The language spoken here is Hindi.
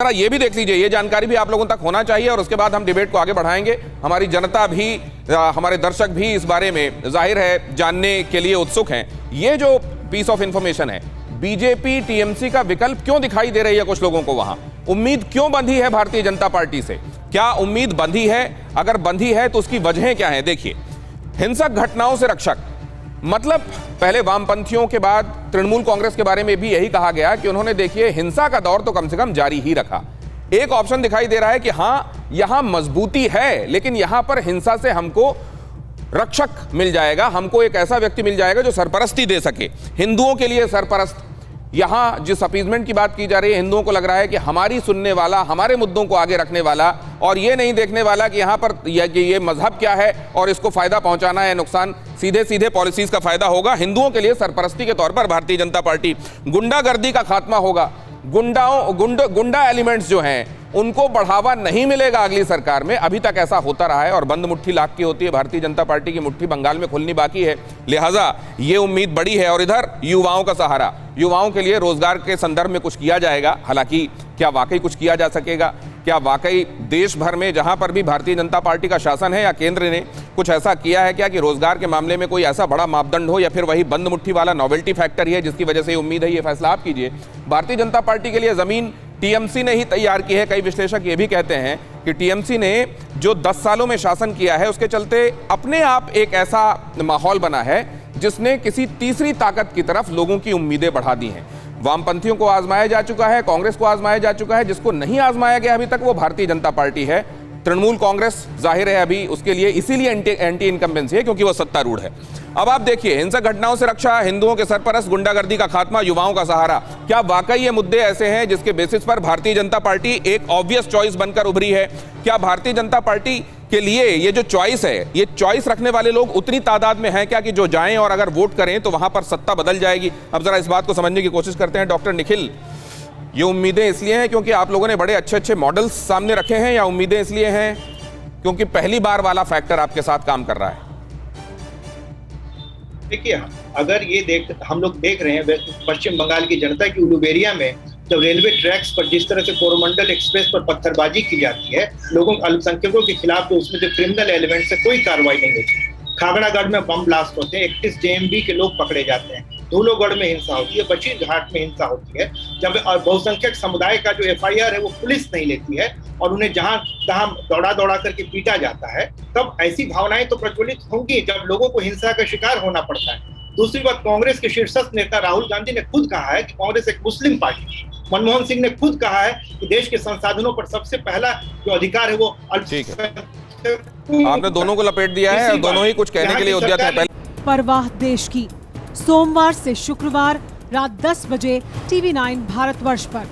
जरा ये भी देख लीजिए, ये जानकारी भी आप लोगों तक होना चाहिए और उसके बाद हम डिबेट को आगे बढ़ाएंगे। हमारी जनता भी, हमारे दर्शक भी इस बारे में जाहिर है जानने के लिए उत्सुक हैं। ये जो पीस ऑफ इंफॉर्मेशन है, बीजेपी टीएमसी का विकल्प क्यों दिखाई दे रही है कुछ लोगों को? वहां उम्मीद क्यों बंधी है भारतीय जनता पार्टी से? क्या उम्मीद बंधी है? अगर बंधी है तो उसकी वजहें क्या है? देखिए, हिंसक घटनाओं से रक्षक, मतलब पहले वामपंथियों के बाद तृणमूल कांग्रेस के बारे में भी यही कहा गया कि उन्होंने देखिए हिंसा का दौर तो कम से कम जारी ही रखा। एक ऑप्शन दिखाई दे रहा है कि हां, यहां मजबूती है, लेकिन यहां पर हिंसा से हमको रक्षक मिल जाएगा, हमको एक ऐसा व्यक्ति मिल जाएगा जो सरपरस्ती दे सके, हिंदुओं के लिए सरपरस्त। यहां जिस अपीजमेंट की बात की जा रही है, हिंदुओं को लग रहा है कि हमारी सुनने वाला, हमारे मुद्दों को आगे रखने वाला, और ये नहीं देखने वाला कि यहां पर ये मजहब क्या है और इसको फायदा पहुंचाना है, नुकसान, सीधे सीधे पॉलिसीज का फायदा होगा। हिंदुओं के लिए सरपरस्ती के तौर पर भारतीय जनता पार्टी, गुंडागर्दी का खात्मा होगा, गुंडा एलिमेंट्स जो हैं उनको बढ़ावा नहीं मिलेगा अगली सरकार में। अभी तक ऐसा होता रहा है और बंद मुट्ठी लाख की होती है, भारतीय जनता पार्टी की मुट्ठी बंगाल में खुलनी बाकी है, लिहाजा ये उम्मीद बड़ी है। और इधर युवाओं का सहारा, युवाओं के लिए रोजगार के संदर्भ में कुछ किया जाएगा। हालांकि क्या वाकई कुछ किया जा सकेगा? क्या वाकई देश भर में जहां पर भी भारतीय जनता पार्टी का शासन है या केंद्र ने कुछ ऐसा किया है क्या कि रोजगार के मामले में कोई ऐसा बड़ा मापदंड हो, या फिर वही बंद मुट्ठी वाला नॉवेल्टी फैक्टर ही है जिसकी वजह से उम्मीद है? ये फैसला आप कीजिए। भारतीय जनता पार्टी के लिए जमीन टीएमसी ने ही तैयार की है। कई विश्लेषक ये भी कहते हैं कि टीएमसी ने जो 10 सालों में शासन किया है उसके चलते अपने आप एक ऐसा माहौल बना है जिसने किसी तीसरी ताकत की तरफ लोगों की उम्मीदें बढ़ा दी हैं। वामपंथियों को आजमाया जा चुका है, कांग्रेस को आजमाया जा चुका है, जिसको नहीं आजमाया गया अभी तक वो भारतीय जनता पार्टी है। तृणमूल कांग्रेस जाहिर है अभी उसके लिए इसीलिए एंटी इनकम्बेंसी है क्योंकि वो सत्तारूढ़ है। अब आप देखिए, हिंसक घटनाओं से रक्षा, हिंदुओं के सरपरस्त, गुंडागर्दी का खात्मा, युवाओं का सहारा, क्या वाकई ये मुद्दे ऐसे हैं जिसके बेसिस पर भारतीय जनता पार्टी एक ऑब्वियस चॉइस बनकर उभरी है? क्या भारतीय जनता पार्टी के लिए ये जो चॉइस है, ये चॉइस रखने वाले लोग उतनी तादाद में हैं क्या कि जो जाएं और अगर वोट करें तो वहां पर सत्ता बदल जाएगी? अब जरा इस बात को समझने की कोशिश करते हैं। डॉक्टर निखिल, ये उम्मीदें इसलिए हैं क्योंकि आप लोगों ने बड़े अच्छे अच्छे मॉडल्स सामने रखे हैं, या उम्मीदें इसलिए हैं क्योंकि पहली बार वाला फैक्टर आपके साथ काम कर रहा है? देखिए, अगर ये हम लोग देख रहे हैं पश्चिम बंगाल की जनता की उलूबेरिया में जब रेलवे ट्रैक्स पर जिस तरह से कोरोमंडल एक्सप्रेस पर पत्थरबाजी की जाती है लोगों अल्पसंख्यकों के खिलाफ, तो उसमें जो क्रिमिनल एलिमेंट से कोई कार्रवाई नहीं होती। खागड़ागढ़ में बम ब्लास्ट होते हैं, 31 जेएमबी के लोग पकड़े जाते हैं, धूलोगढ़ में हिंसा होती है, बशीर घाट में हिंसा होती है। जब बहुसंख्यक समुदाय का जो एफआईआर है वो पुलिस नहीं लेती है और उन्हें जहां तहां दौड़ा करके पीटा जाता है, तब ऐसी भावनाएं तो प्रज्वलित होंगी जब लोगों को हिंसा का शिकार होना पड़ता है। दूसरी बात, कांग्रेस के शीर्षस्थ नेता राहुल गांधी ने खुद कहा है कि कांग्रेस एक मुस्लिम पार्टी है। मनमोहन सिंह ने खुद कहा है कि देश के संसाधनों पर सबसे पहला जो अधिकार है वो आपने दोनों को लपेट दिया है और दोनों ही कुछ कहने के लिए उद्यत है। परवाह देश की, सोमवार से शुक्रवार रात 10 बजे TV9 भारतवर्ष पर।